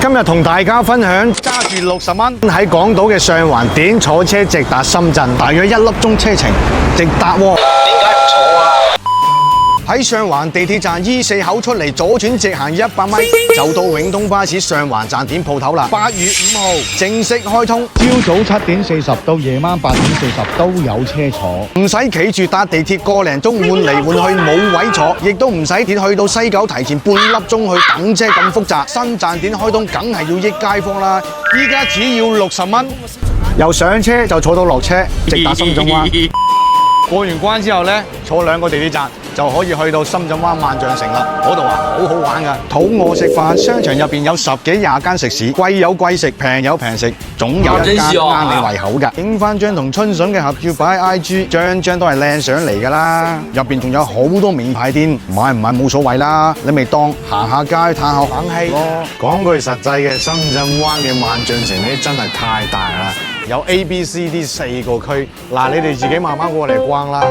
今日同大家分享揸住60蚊喺港島嘅上環點坐車直達深圳，大約1粒鐘車程，直達喎。點解唔坐啊？喺上環地鐵站 E4 口出嚟，左轉直行100米就到永東巴士上環站點鋪頭啦。8月5號正式開通，朝早7點40到夜晚8點40都有車坐，唔使企住搭地鐵個零鐘換嚟換去冇位坐，亦都唔使鐵去到西九提前半粒鐘去等車咁複雜。新站點開通梗係要益街坊啦！依家只要60蚊，由上車就坐到落車，直達深圳灣。過完關之後呢，坐2個地鐵站就可以去到深圳灣萬象城啦。嗰度啊，好好玩噶。肚餓食飯，商場入邊有10幾20間食肆，貴有貴食，平有平食，總有一間啱你胃口噶。影翻張同春筍嘅合照擺喺 IG，張張都係靚相嚟噶啦。入邊仲有好多名牌店，買唔買冇所謂啦，你咪當行下街嘆下冷氣咯。講句實際嘅，深圳灣嘅萬象城咧真係太大啦。有 A、B、C、D 4個區，嗱，你哋自己慢慢過嚟逛啦。